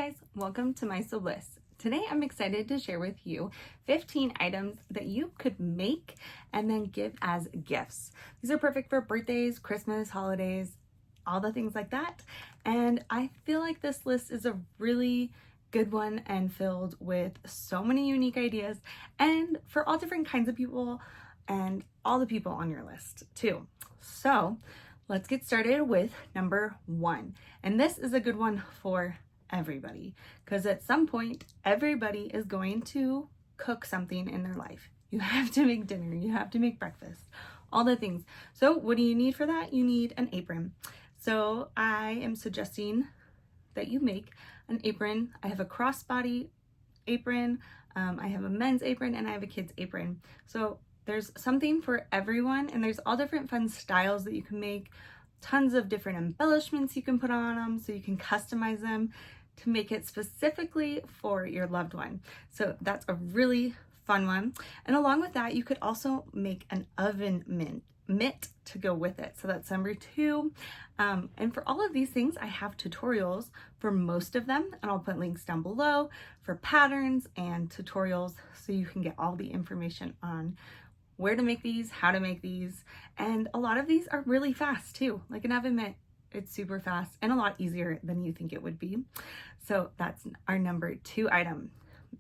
guys, welcome to My Sew Bliss. Today I'm excited to share with you 15 items that you could make and then give as gifts. These are perfect for birthdays, Christmas, holidays, all the things like that. And I feel like this list is a really good one and filled with so many unique ideas and for all different kinds of people and all the people on your list too. So let's get started with number 1. And this is a good one for everybody, because at some point everybody is going to cook something in their life. You have to make dinner, you have to make breakfast, all the things. So what do you need for that? You need an apron. So I am suggesting that you make an apron. I have a crossbody apron, I have a men's apron, and I have a kid's apron. So there's something for everyone, and there's all different fun styles that you can make, tons of different embellishments you can put on them, so you can customize them to make it specifically for your loved one. So that's a really fun one. And along with that, you could also make an oven mitt to go with it. So that's number 2. And for all of these things, I have tutorials for most of them, and I'll put links down below for patterns and tutorials so you can get all the information on where to make these, how to make these. And a lot of these are really fast too. Like an oven mitt, it's super fast and a lot easier than you think it would be. So that's our number 2 item.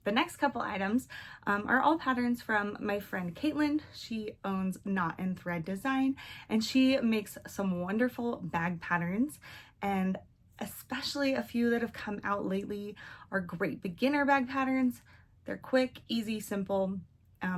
The next couple items are all patterns from my friend Caitlin. She owns Knot and Thread Design, and she makes some wonderful bag patterns, and especially a few that have come out lately are great beginner bag patterns. They're quick, easy, simple.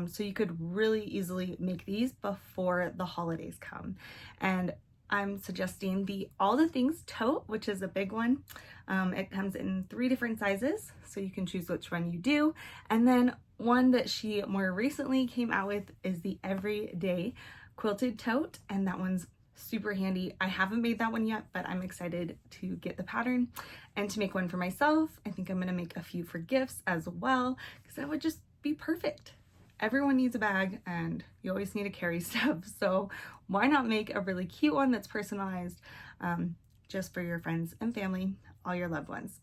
So you could really easily make these before the holidays come. And I'm suggesting the All the Things tote, which is a big one. It comes in 3 different sizes, so you can choose which one you do. And then one that she more recently came out with is the Everyday Quilted Tote, and that one's super handy. I haven't made that one yet, but I'm excited to get the pattern and to make one for myself. I think I'm gonna make a few for gifts as well, because that would just be perfect. Everyone needs a bag and you always need to carry stuff. So why not make a really cute one that's personalized just for your friends and family, all your loved ones.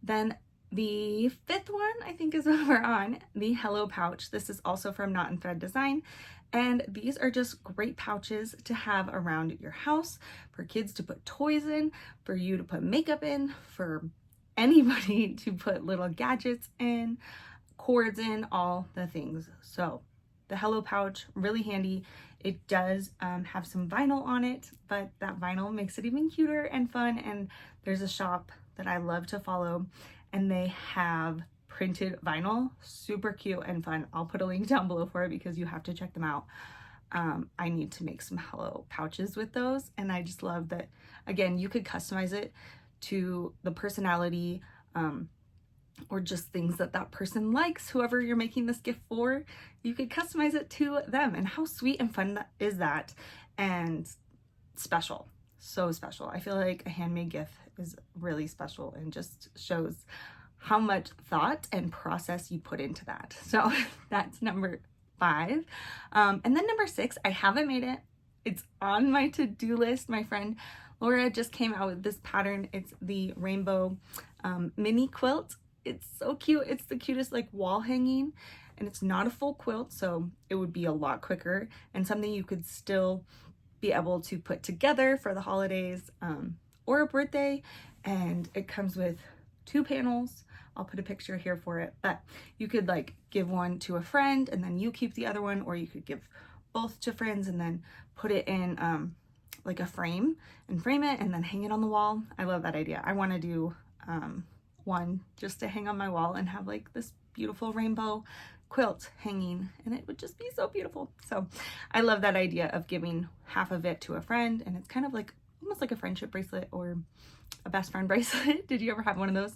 Then the 5th one I think is what we're on, the Hello Pouch. This is also from Knot and Thread Design. And these are just great pouches to have around your house for kids to put toys in, for you to put makeup in, for anybody to put little gadgets in, cords in, all the things. So the Hello Pouch, really handy. It does have some vinyl on it, but that vinyl makes it even cuter and fun. And there's a shop that I love to follow, and they have printed vinyl, super cute and fun. I'll put a link down below for it because you have to check them out. I need to make some Hello Pouches with those, and I just love that, again, you could customize it to the personality or just things that that person likes, whoever you're making this gift for. You could customize it to them, and how sweet and fun is that, and special, so special. I feel like a handmade gift is really special and just shows how much thought and process you put into that. So that's number 5. And then number 6, I haven't made it. It's on my to-do list. My friend Laura just came out with this pattern. It's the rainbow mini quilt. It's so cute. It's the cutest like wall hanging, and it's not a full quilt, so it would be a lot quicker and something you could still be able to put together for the holidays or a birthday. And it comes with 2 panels. I'll put a picture here for it, but you could like give one to a friend and then you keep the other one, or you could give both to friends and then put it in like a frame and frame it and then hang it on the wall. I love that idea. I want to do one just to hang on my wall and have like this beautiful rainbow quilt hanging, and it would just be so beautiful. So I love that idea of giving half of it to a friend, and it's kind of like almost like a friendship bracelet or a best friend bracelet. Did you ever have one of those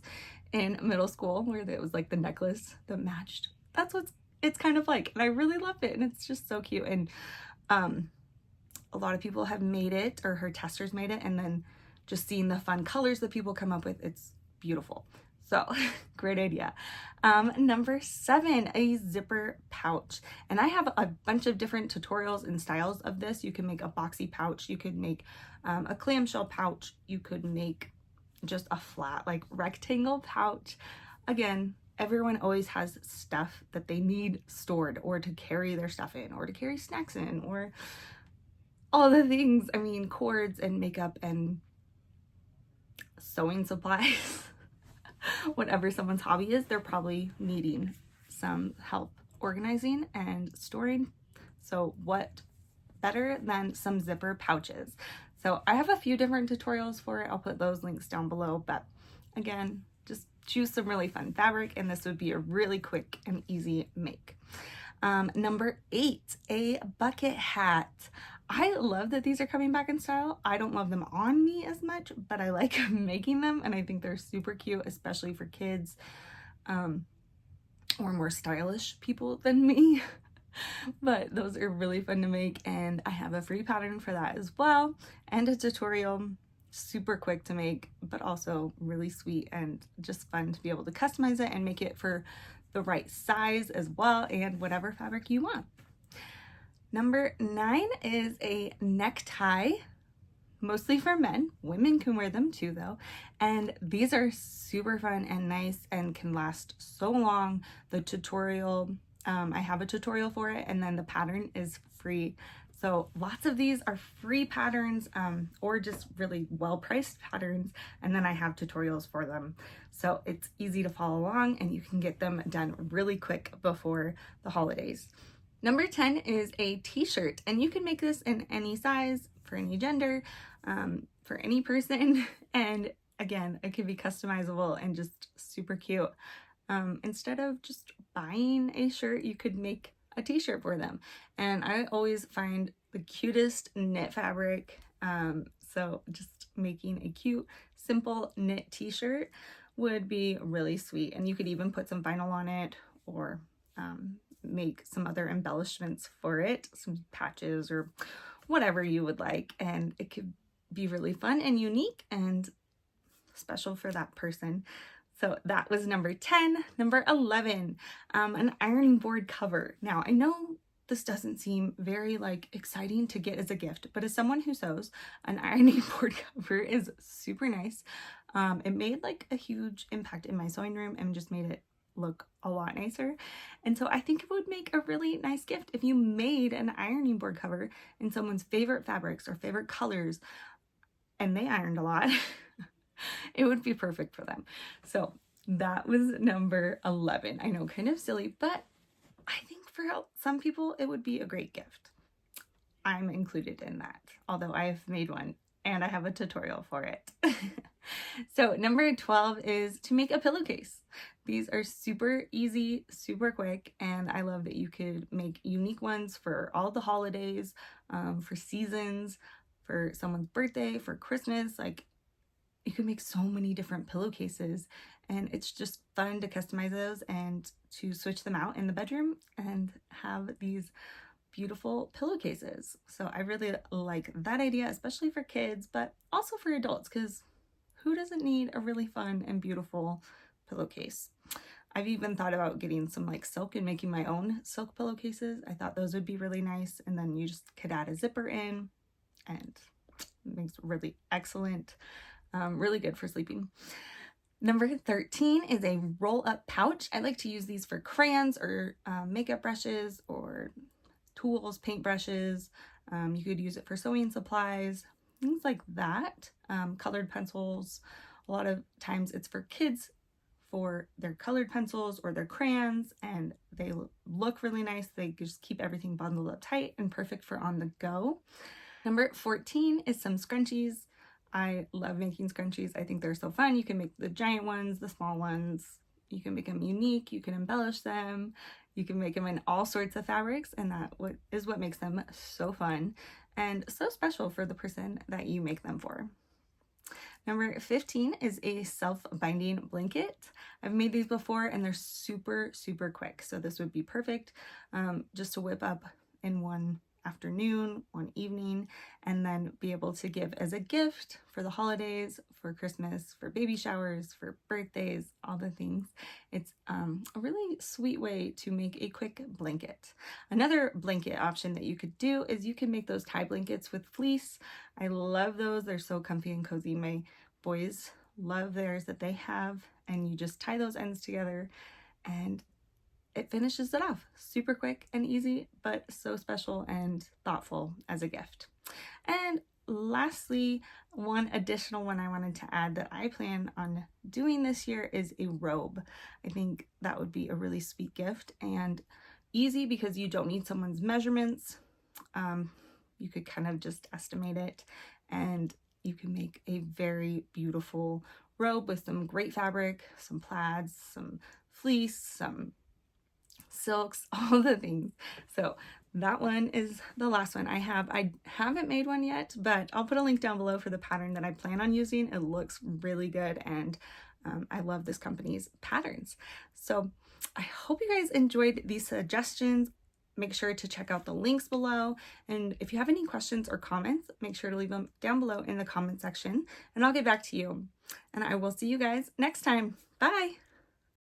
in middle school where it was like the necklace that matched? That's what it's kind of like, and I really love it, and it's just so cute. And a lot of people have made it, or her testers made it, and then just seeing the fun colors that people come up with, it's beautiful. So great idea. Number 7, a zipper pouch. And I have a bunch of different tutorials and styles of this. You can make a boxy pouch. You could make a clamshell pouch. You could make just a flat like rectangle pouch. Again, everyone always has stuff that they need stored or to carry their stuff in or to carry snacks in or all the things. I mean, cords and makeup and sewing supplies. Whatever someone's hobby is, they're probably needing some help organizing and storing. So what better than some zipper pouches? So I have a few different tutorials for it. I'll put those links down below, but again, just choose some really fun fabric and this would be a really quick and easy make. Number 8, a bucket hat. I love that these are coming back in style. I don't love them on me as much, but I like making them and I think they're super cute, especially for kids or more stylish people than me. But those are really fun to make and I have a free pattern for that as well and a tutorial. Super quick to make, but also really sweet and just fun to be able to customize it and make it for the right size as well and whatever fabric you want. Number 9 is a necktie, mostly for men. Women can wear them too though. And these are super fun and nice and can last so long. The tutorial, I have a tutorial for it and then the pattern is free. So lots of these are free patterns or just really well-priced patterns. And then I have tutorials for them. So it's easy to follow along and you can get them done really quick before the holidays. Number 10 is a t-shirt and you can make this in any size for any gender, for any person. And again, it can be customizable and just super cute. Instead of just buying a shirt, you could make a t-shirt for them. And I always find the cutest knit fabric. So just making a cute, simple knit t-shirt would be really sweet. And you could even put some vinyl on it or make some other embellishments for it, some patches or whatever you would like. And it could be really fun and unique and special for that person. So that was number 10. Number 11, an ironing board cover. Now I know this doesn't seem very like exciting to get as a gift, but as someone who sews, an ironing board cover is super nice. It made like a huge impact in my sewing room and just made it look a lot nicer. And so I think it would make a really nice gift if you made an ironing board cover in someone's favorite fabrics or favorite colors and they ironed a lot. It would be perfect for them. So that was number 11. I know, kind of silly, but I think for some people it would be a great gift. I'm included in that, although I've made one and I have a tutorial for it. So number 12 is to make a pillowcase. These are super easy, super quick, and I love that you could make unique ones for all the holidays, for seasons, for someone's birthday, for Christmas. Like, you can make so many different pillowcases and it's just fun to customize those and to switch them out in the bedroom and have these beautiful pillowcases. So I really like that idea, especially for kids, but also for adults, because who doesn't need a really fun and beautiful pillowcase? I've even thought about getting some like silk and making my own silk pillowcases. I thought those would be really nice. And then you just could add a zipper in and it makes really excellent. Really good for sleeping. Number 13 is a roll-up pouch. I like to use these for crayons or makeup brushes or tools, paint brushes. You could use it for sewing supplies, things like that. Colored pencils. A lot of times it's for kids for their colored pencils or their crayons, and they look really nice. They just keep everything bundled up tight and perfect for on the go. Number 14 is some scrunchies. I love making scrunchies. I think they're so fun. You can make the giant ones, the small ones. You can make them unique. You can embellish them. You can make them in all sorts of fabrics, and that is what makes them so fun and so special for the person that you make them for. Number 15 is a self-binding blanket. I've made these before and they're super, super quick. So this would be perfect just to whip up in one afternoon, one evening, and then be able to give as a gift for the holidays, for Christmas, for baby showers, for birthdays, all the things. It's a really sweet way to make a quick blanket. Another blanket option that you could do is you can make those tie blankets with fleece. I love those. They're so comfy and cozy. My boys love theirs that they have, and you just tie those ends together and it finishes it off. Super quick and easy, but so special and thoughtful as a gift. And lastly, one additional one I wanted to add that I plan on doing this year is a robe. I think that would be a really sweet gift and easy because you don't need someone's measurements. You could kind of just estimate it, and you can make a very beautiful robe with some great fabric, some plaids, some fleece, some silks, all the things. So that one is the last one I have. I haven't made one yet, but I'll put a link down below for the pattern that I plan on using. It looks really good, and I love this company's patterns. So I hope you guys enjoyed these suggestions. Make sure to check out the links below. And if you have any questions or comments, make sure to leave them down below in the comment section, and I'll get back to you. And I will see you guys next time. Bye.